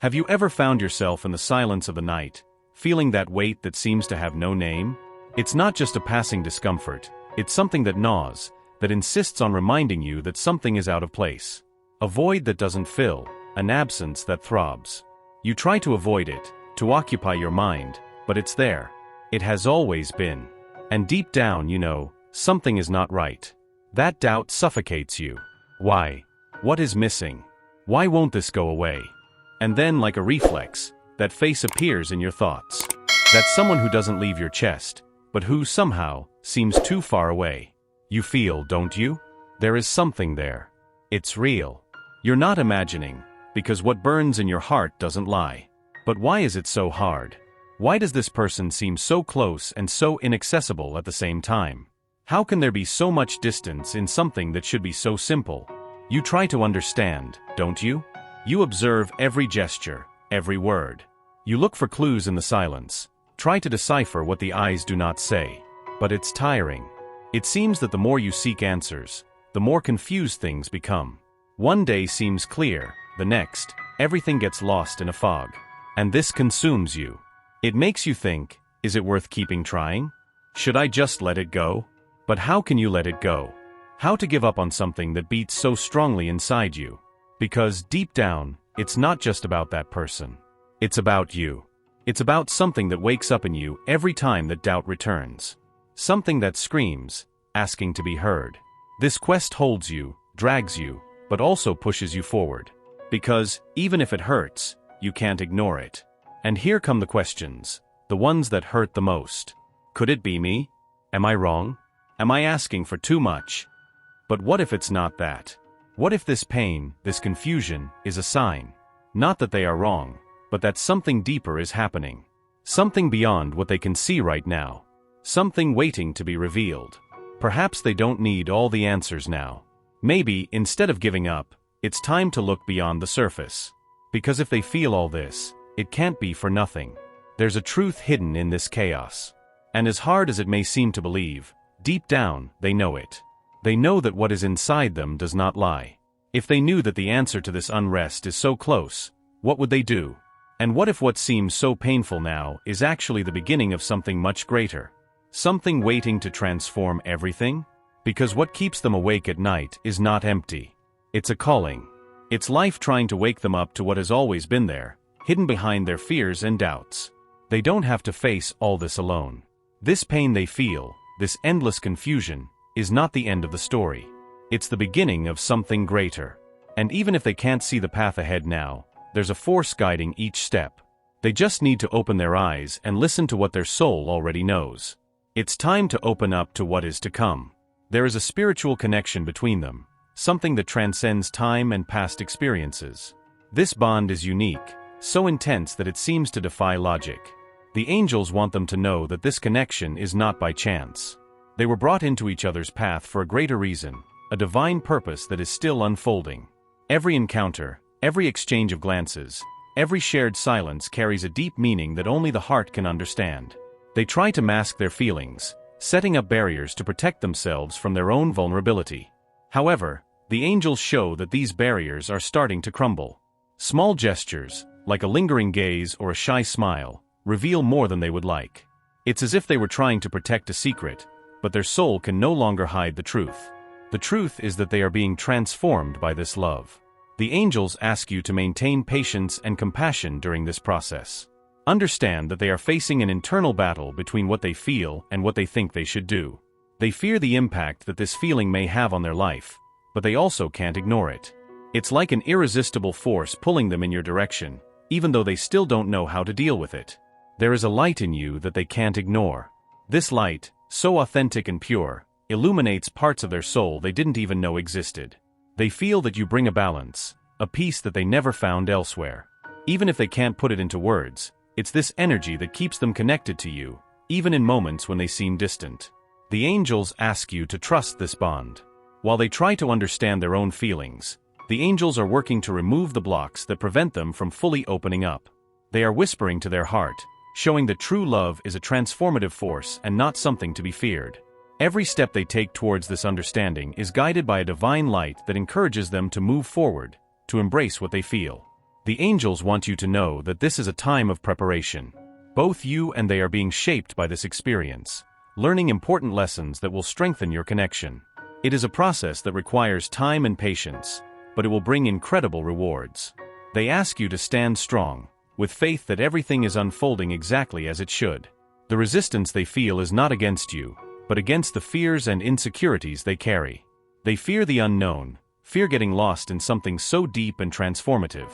Have you ever found yourself in the silence of the night, feeling that weight that seems to have no name? It's not just a passing discomfort, it's something that gnaws, that insists on reminding you that something is out of place. A void that doesn't fill, an absence that throbs. You try to avoid it, to occupy your mind, but it's there. It has always been. And deep down, you know, something is not right. That doubt suffocates you. Why? What is missing? Why won't this go away? And then, like a reflex, that face appears in your thoughts. That's someone who doesn't leave your chest, but who somehow seems too far away. You feel, don't you? There is something there. It's real. You're not imagining, because what burns in your heart doesn't lie. But why is it so hard? Why does this person seem so close and so inaccessible at the same time? How can there be so much distance in something that should be so simple? You try to understand, don't you? You observe every gesture, every word. You look for clues in the silence, try to decipher what the eyes do not say. But it's tiring. It seems that the more you seek answers, the more confused things become. One day seems clear, the next, everything gets lost in a fog. And this consumes you. It makes you think, is it worth keeping trying? Should I just let it go? But how can you let it go? How to give up on something that beats so strongly inside you? Because deep down, it's not just about that person. It's about you. It's about something that wakes up in you every time that doubt returns. Something that screams, asking to be heard. This quest holds you, drags you, but also pushes you forward. Because, even if it hurts, you can't ignore it. And here come the questions, the ones that hurt the most. Could it be me? Am I wrong? Am I asking for too much? But what if it's not that? What if this pain, this confusion, is a sign? Not that they are wrong, but that something deeper is happening. Something beyond what they can see right now. Something waiting to be revealed. Perhaps they don't need all the answers now. Maybe, instead of giving up, it's time to look beyond the surface. Because if they feel all this, it can't be for nothing. There's a truth hidden in this chaos. And as hard as it may seem to believe, deep down, they know it. They know that what is inside them does not lie. If they knew that the answer to this unrest is so close, what would they do? And what if what seems so painful now is actually the beginning of something much greater? Something waiting to transform everything? Because what keeps them awake at night is not empty. It's a calling. It's life trying to wake them up to what has always been there, hidden behind their fears and doubts. They don't have to face all this alone. This pain they feel, this endless confusion, is not the end of the story. It's the beginning of something greater. And even if they can't see the path ahead now, there's a force guiding each step. They just need to open their eyes and listen to what their soul already knows. It's time to open up to what is to come. There is a spiritual connection between them, something that transcends time and past experiences. This bond is unique, so intense that it seems to defy logic. The angels want them to know that this connection is not by chance. They were brought into each other's path for a greater reason, a divine purpose that is still unfolding. Every encounter, every exchange of glances, every shared silence carries a deep meaning that only the heart can understand. They try to mask their feelings, setting up barriers to protect themselves from their own vulnerability. However, the angels show that these barriers are starting to crumble. Small gestures, like a lingering gaze or a shy smile, reveal more than they would like. It's as if they were trying to protect a secret, but their soul can no longer hide the truth. The truth is that they are being transformed by this love. The angels ask you to maintain patience and compassion during this process. Understand that they are facing an internal battle between what they feel and what they think they should do. They fear the impact that this feeling may have on their life, but they also can't ignore it. It's like an irresistible force pulling them in your direction, even though they still don't know how to deal with it. There is a light in you that they can't ignore. This light, so authentic and pure, illuminates parts of their soul they didn't even know existed. They feel that you bring a balance, a peace that they never found elsewhere. Even if they can't put it into words, it's this energy that keeps them connected to you, even in moments when they seem distant. The angels ask you to trust this bond. While they try to understand their own feelings, the angels are working to remove the blocks that prevent them from fully opening up. They are whispering to their heart, showing that true love is a transformative force and not something to be feared. Every step they take towards this understanding is guided by a divine light that encourages them to move forward, to embrace what they feel. The angels want you to know that this is a time of preparation. Both you and they are being shaped by this experience, learning important lessons that will strengthen your connection. It is a process that requires time and patience, but it will bring incredible rewards. They ask you to stand strong, with faith that everything is unfolding exactly as it should. The resistance they feel is not against you, but against the fears and insecurities they carry. They fear the unknown, fear getting lost in something so deep and transformative.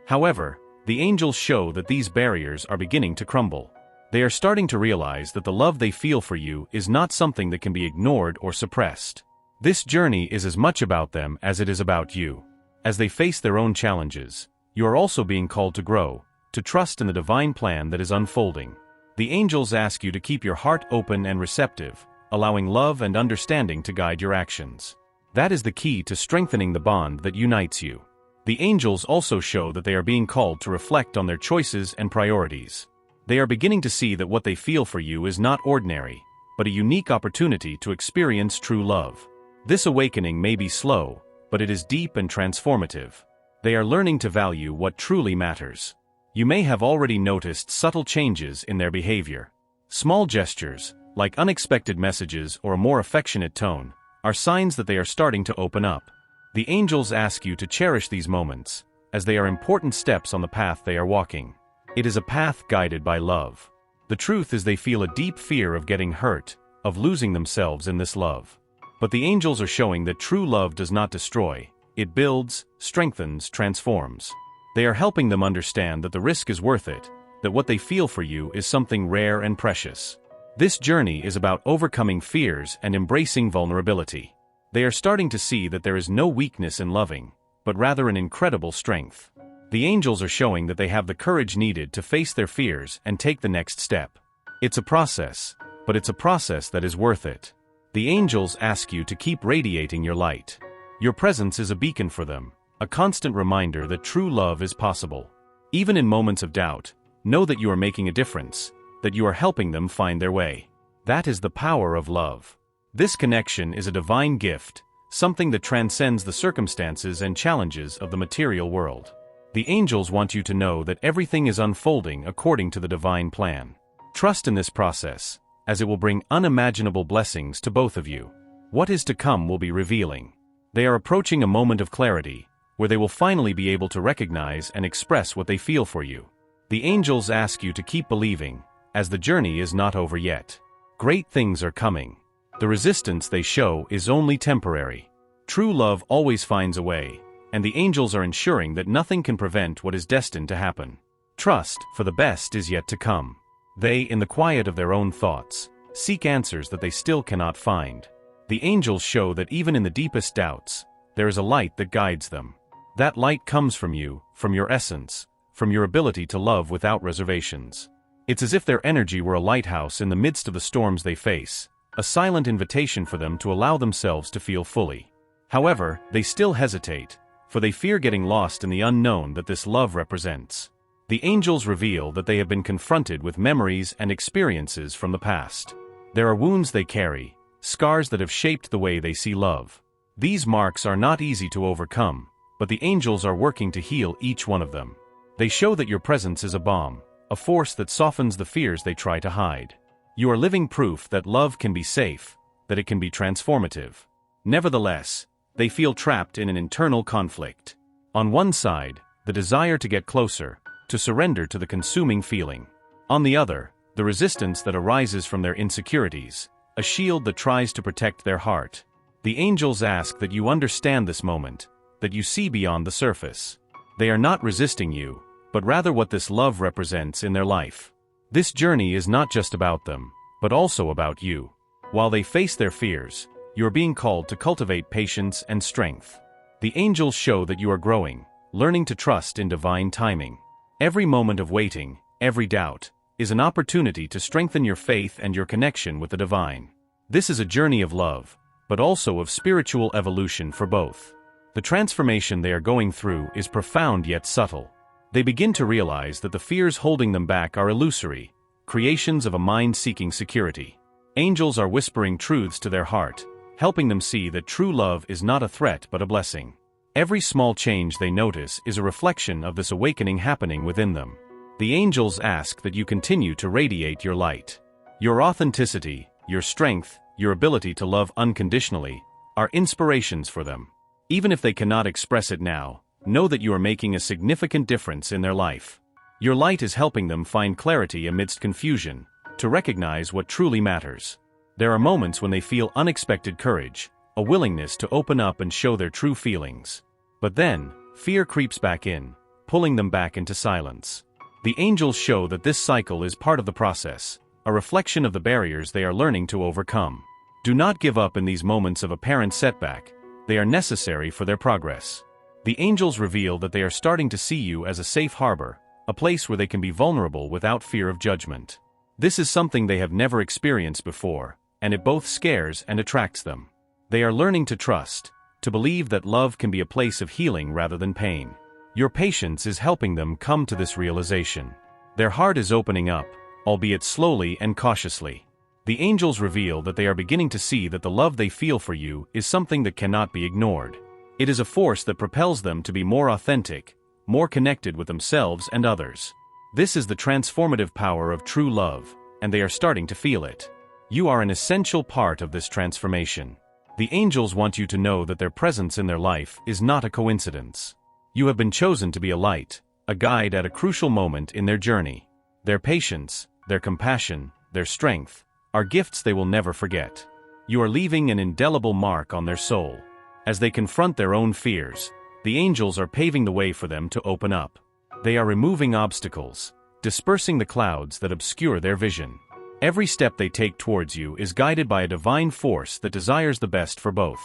However, the angels show that these barriers are beginning to crumble. They are starting to realize that the love they feel for you is not something that can be ignored or suppressed. This journey is as much about them as it is about you. As they face their own challenges, you are also being called to grow, to trust in the divine plan that is unfolding. The angels ask you to keep your heart open and receptive, allowing love and understanding to guide your actions. That is the key to strengthening the bond that unites you. The angels also show that they are being called to reflect on their choices and priorities. They are beginning to see that what they feel for you is not ordinary, but a unique opportunity to experience true love. This awakening may be slow, but it is deep and transformative. They are learning to value what truly matters. You may have already noticed subtle changes in their behavior. Small gestures, like unexpected messages or a more affectionate tone, are signs that they are starting to open up. The angels ask you to cherish these moments, as they are important steps on the path they are walking. It is a path guided by love. The truth is they feel a deep fear of getting hurt, of losing themselves in this love. But the angels are showing that true love does not destroy, it builds, strengthens, transforms. They are helping them understand that the risk is worth it, that what they feel for you is something rare and precious. This journey is about overcoming fears and embracing vulnerability. They are starting to see that there is no weakness in loving, but rather an incredible strength. The angels are showing that they have the courage needed to face their fears and take the next step. It's a process, but it's a process that is worth it. The angels ask you to keep radiating your light. Your presence is a beacon for them, a constant reminder that true love is possible. Even in moments of doubt, know that you are making a difference, that you are helping them find their way. That is the power of love. This connection is a divine gift, something that transcends the circumstances and challenges of the material world. The angels want you to know that everything is unfolding according to the divine plan. Trust in this process, as it will bring unimaginable blessings to both of you. What is to come will be revealing. They are approaching a moment of clarity, where they will finally be able to recognize and express what they feel for you. The angels ask you to keep believing, as the journey is not over yet. Great things are coming. The resistance they show is only temporary. True love always finds a way, and the angels are ensuring that nothing can prevent what is destined to happen. Trust, for the best is yet to come. They, in the quiet of their own thoughts, seek answers that they still cannot find. The angels show that even in the deepest doubts, there is a light that guides them. That light comes from you, from your essence, from your ability to love without reservations. It's as if their energy were a lighthouse in the midst of the storms they face, a silent invitation for them to allow themselves to feel fully. However, they still hesitate, for they fear getting lost in the unknown that this love represents. The angels reveal that they have been confronted with memories and experiences from the past. There are wounds they carry, scars that have shaped the way they see love. These marks are not easy to overcome, but the angels are working to heal each one of them. They show that your presence is a balm, a force that softens the fears they try to hide. You are living proof that love can be safe, that it can be transformative. Nevertheless, they feel trapped in an internal conflict. On one side, the desire to get closer, to surrender to the consuming feeling. On the other, the resistance that arises from their insecurities, a shield that tries to protect their heart. The angels ask that you understand this moment, that you see beyond the surface. They are not resisting you, but rather what this love represents in their life. This journey is not just about them, but also about you. While they face their fears, you are being called to cultivate patience and strength. The angels show that you are growing, learning to trust in divine timing. Every moment of waiting, every doubt, is an opportunity to strengthen your faith and your connection with the divine. This is a journey of love, but also of spiritual evolution for both. The transformation they are going through is profound yet subtle. They begin to realize that the fears holding them back are illusory, creations of a mind seeking security. Angels are whispering truths to their heart, helping them see that true love is not a threat but a blessing. Every small change they notice is a reflection of this awakening happening within them. The angels ask that you continue to radiate your light. Your authenticity, your strength, your ability to love unconditionally, are inspirations for them. Even if they cannot express it now, know that you are making a significant difference in their life. Your light is helping them find clarity amidst confusion, to recognize what truly matters. There are moments when they feel unexpected courage, a willingness to open up and show their true feelings. But then, fear creeps back in, pulling them back into silence. The angels show that this cycle is part of the process, a reflection of the barriers they are learning to overcome. Do not give up in these moments of apparent setback. They are necessary for their progress. The angels reveal that they are starting to see you as a safe harbor, a place where they can be vulnerable without fear of judgment. This is something they have never experienced before, and it both scares and attracts them. They are learning to trust, to believe that love can be a place of healing rather than pain. Your patience is helping them come to this realization. Their heart is opening up, albeit slowly and cautiously. The angels reveal that they are beginning to see that the love they feel for you is something that cannot be ignored. It is a force that propels them to be more authentic, more connected with themselves and others. This is the transformative power of true love, and they are starting to feel it. You are an essential part of this transformation. The angels want you to know that their presence in their life is not a coincidence. You have been chosen to be a light, a guide at a crucial moment in their journey. Their patience, their compassion, their strength, are gifts they will never forget. You are leaving an indelible mark on their soul. As they confront their own fears, the angels are paving the way for them to open up. They are removing obstacles, dispersing the clouds that obscure their vision. Every step they take towards you is guided by a divine force that desires the best for both.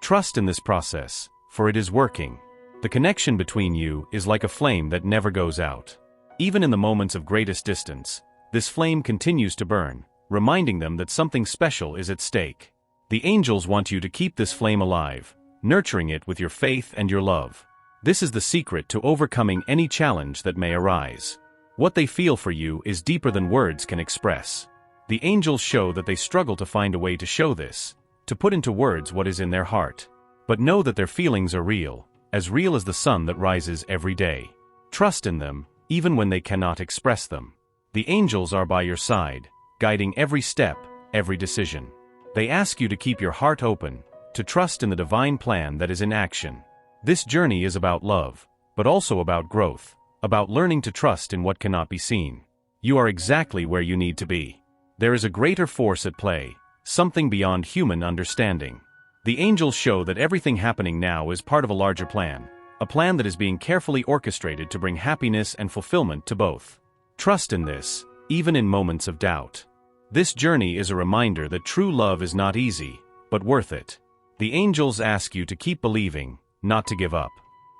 Trust in this process, for it is working. The connection between you is like a flame that never goes out. Even in the moments of greatest distance, this flame continues to burn, reminding them that something special is at stake. The angels want you to keep this flame alive, nurturing it with your faith and your love. This is the secret to overcoming any challenge that may arise. What they feel for you is deeper than words can express. The angels show that they struggle to find a way to show this, to put into words what is in their heart. But know that their feelings are real as the sun that rises every day. Trust in them, even when they cannot express them. The angels are by your side, guiding every step, every decision. They ask you to keep your heart open, to trust in the divine plan that is in action. This journey is about love, but also about growth, about learning to trust in what cannot be seen. You are exactly where you need to be. There is a greater force at play, something beyond human understanding. The angels show that everything happening now is part of a larger plan, a plan that is being carefully orchestrated to bring happiness and fulfillment to both. Trust in this, even in moments of doubt. This journey is a reminder that true love is not easy, but worth it. The angels ask you to keep believing, not to give up.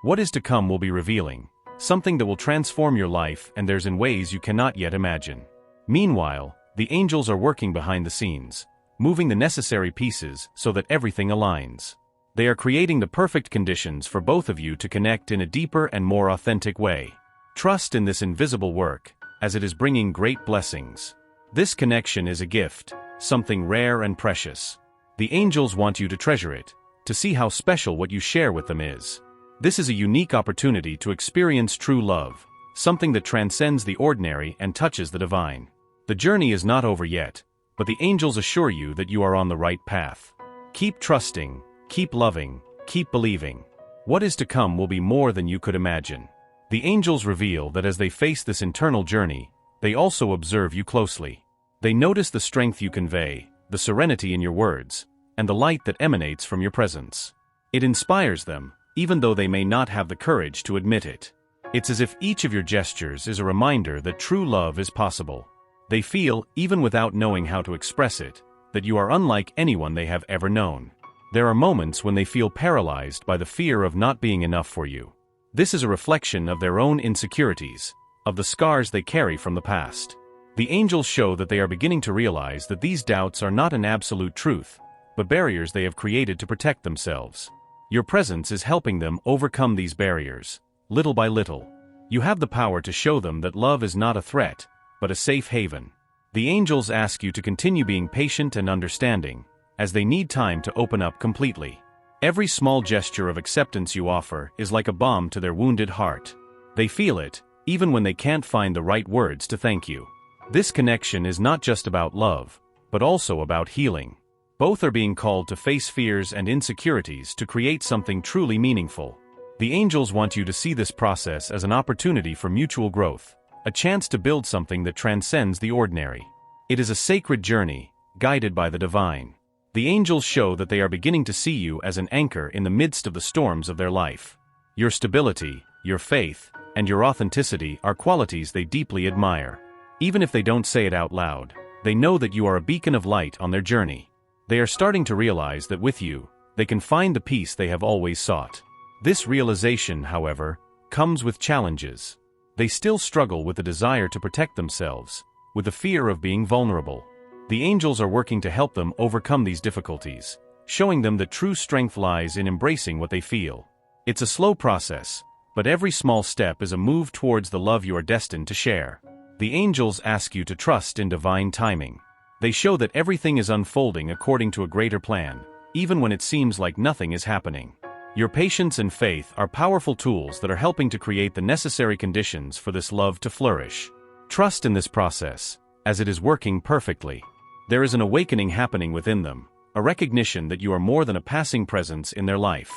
What is to come will be revealing, something that will transform your life, and there's in ways you cannot yet imagine. Meanwhile, the angels are working behind the scenes, moving the necessary pieces so that everything aligns. They are creating the perfect conditions for both of you to connect in a deeper and more authentic way. Trust in this invisible work, as it is bringing great blessings. This connection is a gift, something rare and precious. The angels want you to treasure it, to see how special what you share with them is. This is a unique opportunity to experience true love, something that transcends the ordinary and touches the divine. The journey is not over yet, but the angels assure you that you are on the right path. Keep trusting, keep loving, keep believing. What is to come will be more than you could imagine. The angels reveal that as they face this internal journey, they also observe you closely. They notice the strength you convey, the serenity in your words, and the light that emanates from your presence. It inspires them, even though they may not have the courage to admit it. It's as if each of your gestures is a reminder that true love is possible. They feel, even without knowing how to express it, that you are unlike anyone they have ever known. There are moments when they feel paralyzed by the fear of not being enough for you. This is a reflection of their own insecurities, of the scars they carry from the past. The angels show that they are beginning to realize that these doubts are not an absolute truth, but barriers they have created to protect themselves. Your presence is helping them overcome these barriers, little by little. You have the power to show them that love is not a threat, but a safe haven. The angels ask you to continue being patient and understanding, as they need time to open up completely. Every small gesture of acceptance you offer is like a balm to their wounded heart. They feel it, even when they can't find the right words to thank you. This connection is not just about love, but also about healing. Both are being called to face fears and insecurities to create something truly meaningful. The angels want you to see this process as an opportunity for mutual growth, a chance to build something that transcends the ordinary. It is a sacred journey, guided by the divine. The angels show that they are beginning to see you as an anchor in the midst of the storms of their life. Your stability, your faith, and your authenticity are qualities they deeply admire. Even if they don't say it out loud, they know that you are a beacon of light on their journey. They are starting to realize that with you, they can find the peace they have always sought. This realization, however, comes with challenges. They still struggle with the desire to protect themselves, with the fear of being vulnerable. The angels are working to help them overcome these difficulties, showing them that true strength lies in embracing what they feel. It's a slow process, but every small step is a move towards the love you are destined to share. The angels ask you to trust in divine timing. They show that everything is unfolding according to a greater plan, even when it seems like nothing is happening. Your patience and faith are powerful tools that are helping to create the necessary conditions for this love to flourish. Trust in this process, as it is working perfectly. There is an awakening happening within them, a recognition that you are more than a passing presence in their life.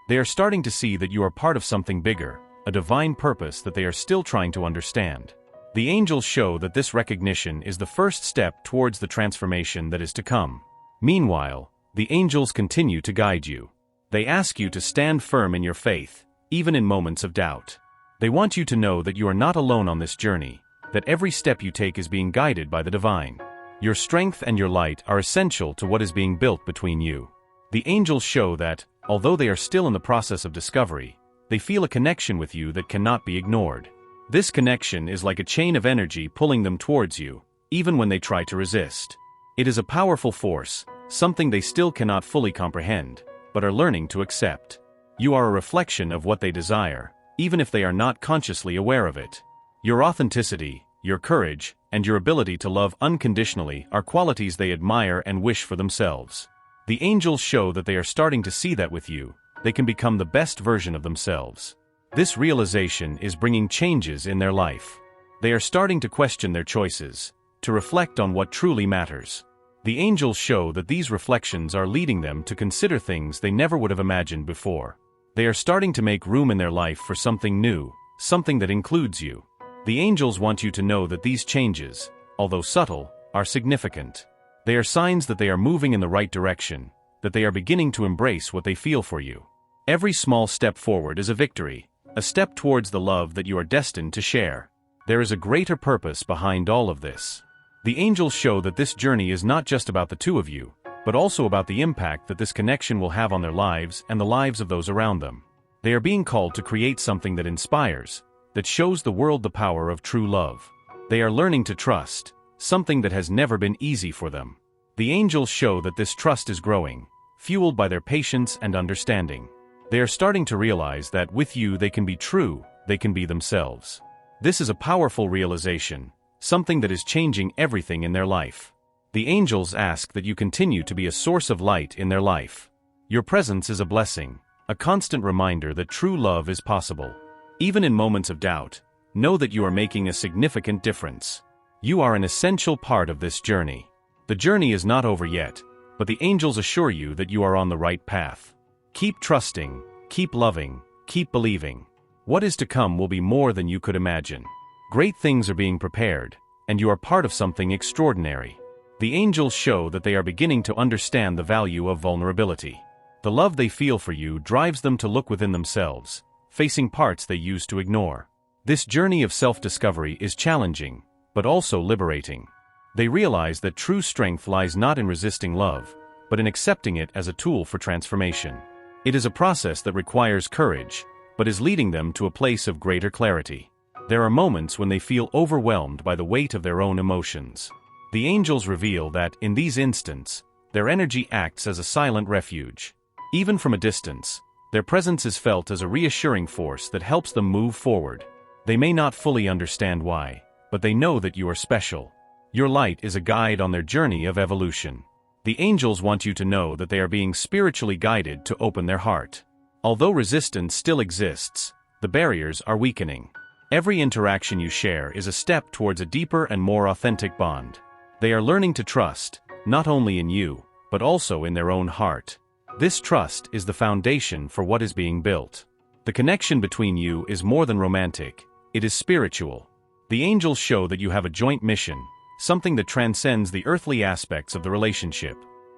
They are starting to see that you are part of something bigger, a divine purpose that they are still trying to understand. The angels show that this recognition is the first step towards the transformation that is to come. Meanwhile, the angels continue to guide you. They ask you to stand firm in your faith, even in moments of doubt. They want you to know that you are not alone on this journey, that every step you take is being guided by the divine. Your strength and your light are essential to what is being built between you. The angels show that, although they are still in the process of discovery, they feel a connection with you that cannot be ignored. This connection is like a chain of energy pulling them towards you, even when they try to resist. It is a powerful force, something they still cannot fully comprehend, but are learning to accept. You are a reflection of what they desire, even if they are not consciously aware of it. Your authenticity, your courage, and your ability to love unconditionally are qualities they admire and wish for themselves. The angels show that they are starting to see that with you, they can become the best version of themselves. This realization is bringing changes in their life. They are starting to question their choices, to reflect on what truly matters. The angels show that these reflections are leading them to consider things they never would have imagined before. They are starting to make room in their life for something new, something that includes you. The angels want you to know that these changes, although subtle, are significant. They are signs that they are moving in the right direction, that they are beginning to embrace what they feel for you. Every small step forward is a victory, a step towards the love that you are destined to share. There is a greater purpose behind all of this. The angels show that this journey is not just about the two of you, but also about the impact that this connection will have on their lives and the lives of those around them. They are being called to create something that inspires, that shows the world the power of true love. They are learning to trust, something that has never been easy for them. The angels show that this trust is growing, fueled by their patience and understanding. They are starting to realize that with you they can be true, they can be themselves. This is a powerful realization, something that is changing everything in their life. The angels ask that you continue to be a source of light in their life. Your presence is a blessing, a constant reminder that true love is possible. Even in moments of doubt, know that you are making a significant difference. You are an essential part of this journey. The journey is not over yet, but the angels assure you that you are on the right path. Keep trusting, keep loving, keep believing. What is to come will be more than you could imagine. Great things are being prepared, and you are part of something extraordinary. The angels show that they are beginning to understand the value of vulnerability. The love they feel for you drives them to look within themselves, facing parts they used to ignore. This journey of self-discovery is challenging, but also liberating. They realize that true strength lies not in resisting love, but in accepting it as a tool for transformation. It is a process that requires courage, but is leading them to a place of greater clarity. There are moments when they feel overwhelmed by the weight of their own emotions. The angels reveal that, in these instants, their energy acts as a silent refuge. Even from a distance, their presence is felt as a reassuring force that helps them move forward. They may not fully understand why, but they know that you are special. Your light is a guide on their journey of evolution. The angels want you to know that they are being spiritually guided to open their heart. Although resistance still exists, the barriers are weakening. Every interaction you share is a step towards a deeper and more authentic bond. They are learning to trust, not only in you, but also in their own heart. This trust is the foundation for what is being built. The connection between you is more than romantic, it is spiritual. The angels show that you have a joint mission, something that transcends the earthly aspects of the relationship.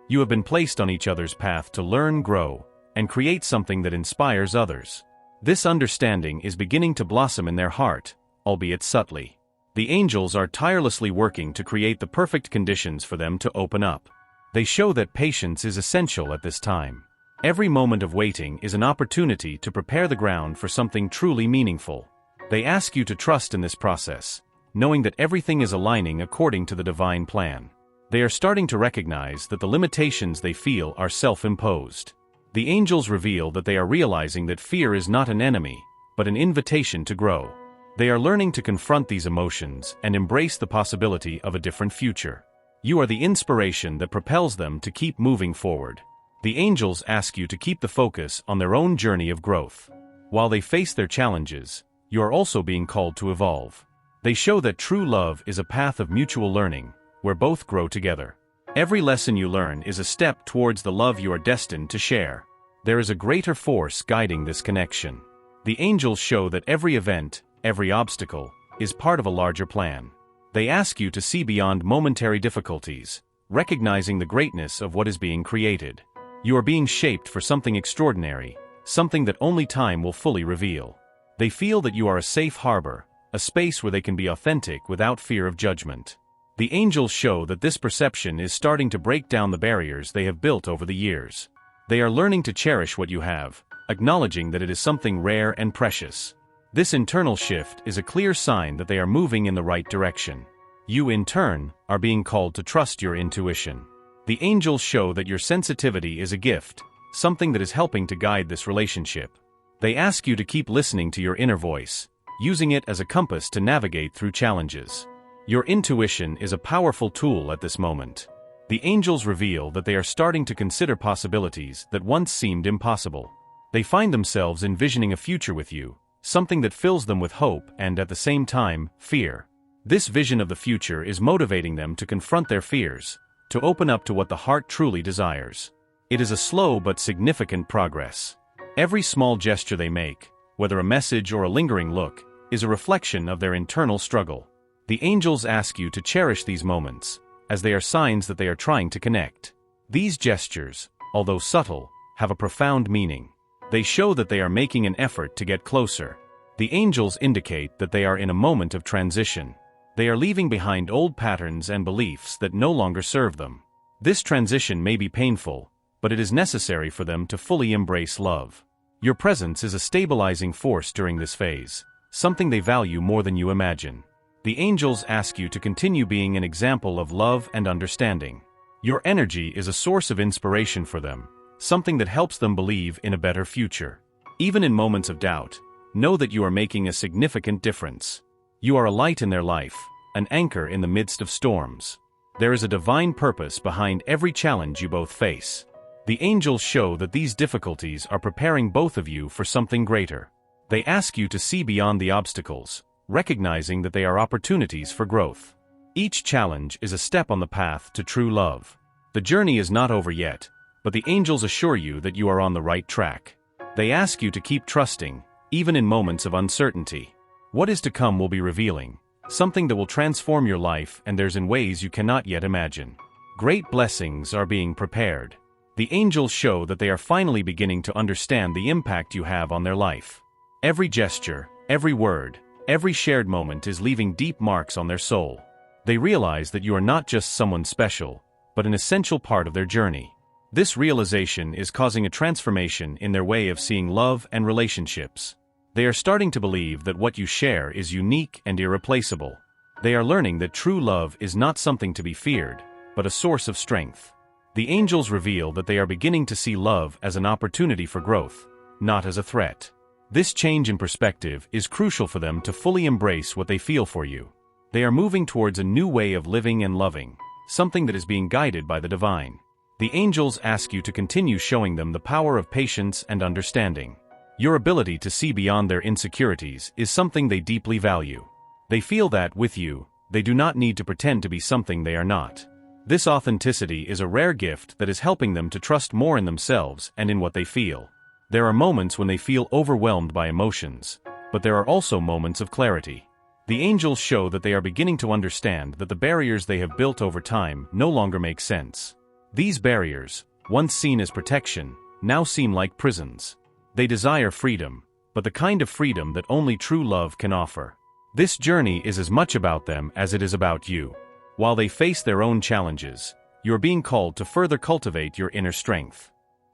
You have been placed on each other's path to learn, grow, and create something that inspires others. This understanding is beginning to blossom in their heart, albeit subtly. The angels are tirelessly working to create the perfect conditions for them to open up. They show that patience is essential at this time. Every moment of waiting is an opportunity to prepare the ground for something truly meaningful. They ask you to trust in this process, knowing that everything is aligning according to the divine plan. They are starting to recognize that the limitations they feel are self-imposed. The angels reveal that they are realizing that fear is not an enemy, but an invitation to grow. They are learning to confront these emotions and embrace the possibility of a different future. You are the inspiration that propels them to keep moving forward. The angels ask you to keep the focus on their own journey of growth. While they face their challenges, you are also being called to evolve. They show that true love is a path of mutual learning, where both grow together. Every lesson you learn is a step towards the love you are destined to share. There is a greater force guiding this connection. The angels show that every event, every obstacle, is part of a larger plan. They ask you to see beyond momentary difficulties, recognizing the greatness of what is being created. You are being shaped for something extraordinary, something that only time will fully reveal. They feel that you are a safe harbor, a space where they can be authentic without fear of judgment. The angels show that this perception is starting to break down the barriers they have built over the years. They are learning to cherish what you have, acknowledging that it is something rare and precious. This internal shift is a clear sign that they are moving in the right direction. You, in turn, are being called to trust your intuition. The angels show that your sensitivity is a gift, something that is helping to guide this relationship. They ask you to keep listening to your inner voice, using it as a compass to navigate through challenges. Your intuition is a powerful tool at this moment. The angels reveal that they are starting to consider possibilities that once seemed impossible. They find themselves envisioning a future with you, something that fills them with hope and, at the same time, fear. This vision of the future is motivating them to confront their fears, to open up to what the heart truly desires. It is a slow but significant progress. Every small gesture they make, whether a message or a lingering look, is a reflection of their internal struggle. The angels ask you to cherish these moments, as they are signs that they are trying to connect. These gestures, although subtle, have a profound meaning. They show that they are making an effort to get closer. The angels indicate that they are in a moment of transition. They are leaving behind old patterns and beliefs that no longer serve them. This transition may be painful, but it is necessary for them to fully embrace love. Your presence is a stabilizing force during this phase, something they value more than you imagine. The angels ask you to continue being an example of love and understanding. Your energy is a source of inspiration for them, something that helps them believe in a better future. Even in moments of doubt, know that you are making a significant difference. You are a light in their life, an anchor in the midst of storms. There is a divine purpose behind every challenge you both face. The angels show that these difficulties are preparing both of you for something greater. They ask you to see beyond the obstacles, recognizing that they are opportunities for growth. Each challenge is a step on the path to true love. The journey is not over yet, but the angels assure you that you are on the right track. They ask you to keep trusting, even in moments of uncertainty. What is to come will be revealing, something that will transform your life and theirs in ways you cannot yet imagine. Great blessings are being prepared. The angels show that they are finally beginning to understand the impact you have on their life. Every gesture, every word, every shared moment is leaving deep marks on their soul. They realize that you are not just someone special, but an essential part of their journey. This realization is causing a transformation in their way of seeing love and relationships. They are starting to believe that what you share is unique and irreplaceable. They are learning that true love is not something to be feared, but a source of strength. The angels reveal that they are beginning to see love as an opportunity for growth, not as a threat. This change in perspective is crucial for them to fully embrace what they feel for you. They are moving towards a new way of living and loving, something that is being guided by the divine. The angels ask you to continue showing them the power of patience and understanding. Your ability to see beyond their insecurities is something they deeply value. They feel that, with you, they do not need to pretend to be something they are not. This authenticity is a rare gift that is helping them to trust more in themselves and in what they feel. There are moments when they feel overwhelmed by emotions, but there are also moments of clarity. The angels show that they are beginning to understand that the barriers they have built over time no longer make sense. These barriers, once seen as protection, now seem like prisons. They desire freedom, but the kind of freedom that only true love can offer. This journey is as much about them as it is about you. While they face their own challenges, you are being called to further cultivate your inner strength.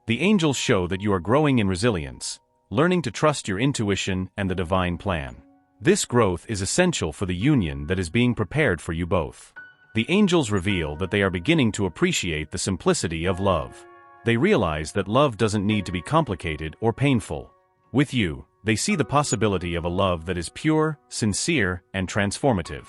The angels show that you are growing in resilience, learning to trust your intuition and the divine plan. This growth is essential for the union that is being prepared for you both. The angels reveal that they are beginning to appreciate the simplicity of love. They realize that love doesn't need to be complicated or painful. With you, they see the possibility of a love that is pure, sincere, and transformative.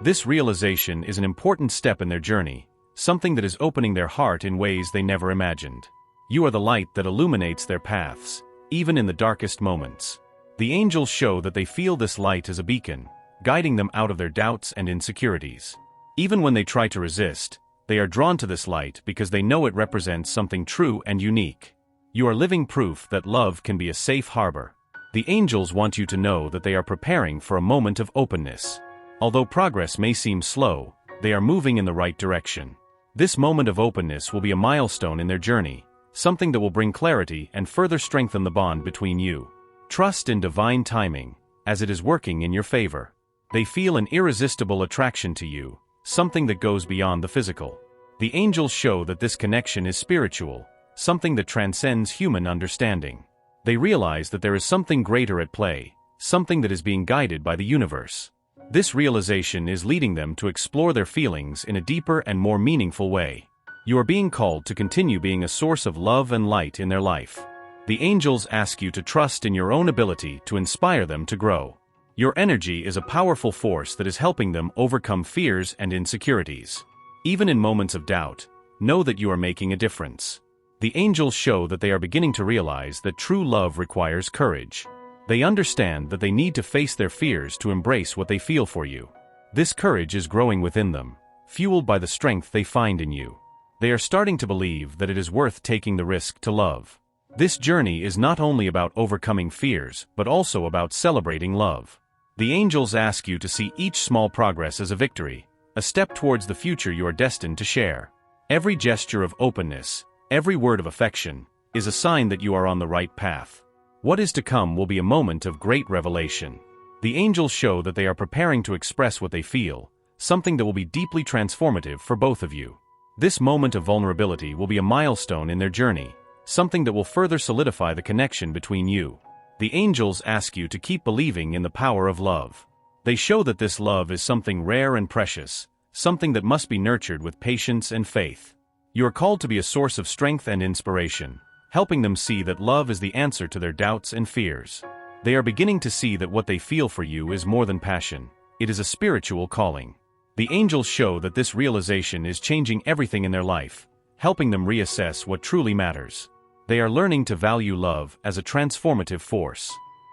This realization is an important step in their journey, something that is opening their heart in ways they never imagined. You are the light that illuminates their paths, even in the darkest moments. The angels show that they feel this light as a beacon, guiding them out of their doubts and insecurities. Even when they try to resist, they are drawn to this light because they know it represents something true and unique. You are living proof that love can be a safe harbor. The angels want you to know that they are preparing for a moment of openness. Although progress may seem slow, they are moving in the right direction. This moment of openness will be a milestone in their journey, something that will bring clarity and further strengthen the bond between you. Trust in divine timing, as it is working in your favor. They feel an irresistible attraction to you, something that goes beyond the physical. The angels show that this connection is spiritual, something that transcends human understanding. They realize that there is something greater at play, something that is being guided by the universe. This realization is leading them to explore their feelings in a deeper and more meaningful way. You are being called to continue being a source of love and light in their life. The angels ask you to trust in your own ability to inspire them to grow. Your energy is a powerful force that is helping them overcome fears and insecurities. Even in moments of doubt, know that you are making a difference. The angels show that they are beginning to realize that true love requires courage. They understand that they need to face their fears to embrace what they feel for you. This courage is growing within them, fueled by the strength they find in you. They are starting to believe that it is worth taking the risk to love. This journey is not only about overcoming fears, but also about celebrating love. The angels ask you to see each small progress as a victory, a step towards the future you are destined to share. Every gesture of openness, every word of affection, is a sign that you are on the right path. What is to come will be a moment of great revelation. The angels show that they are preparing to express what they feel, something that will be deeply transformative for both of you. This moment of vulnerability will be a milestone in their journey, something that will further solidify the connection between you. The angels ask you to keep believing in the power of love. They show that this love is something rare and precious, something that must be nurtured with patience and faith. You are called to be a source of strength and inspiration, helping them see that love is the answer to their doubts and fears. They are beginning to see that what they feel for you is more than passion, it is a spiritual calling. The angels show that this realization is changing everything in their life, helping them reassess what truly matters. They are learning to value love as a transformative force.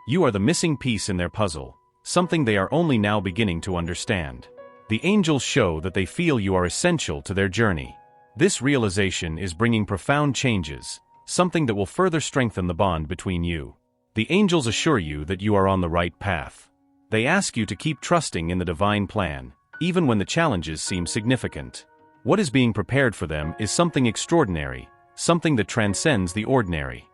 You are the missing piece in their puzzle, something they are only now beginning to understand. The angels show that they feel you are essential to their journey. This realization is bringing profound changes, something that will further strengthen the bond between you. The angels assure you that you are on the right path. They ask you to keep trusting in the divine plan, even when the challenges seem significant. What is being prepared for them is something extraordinary, something that transcends the ordinary.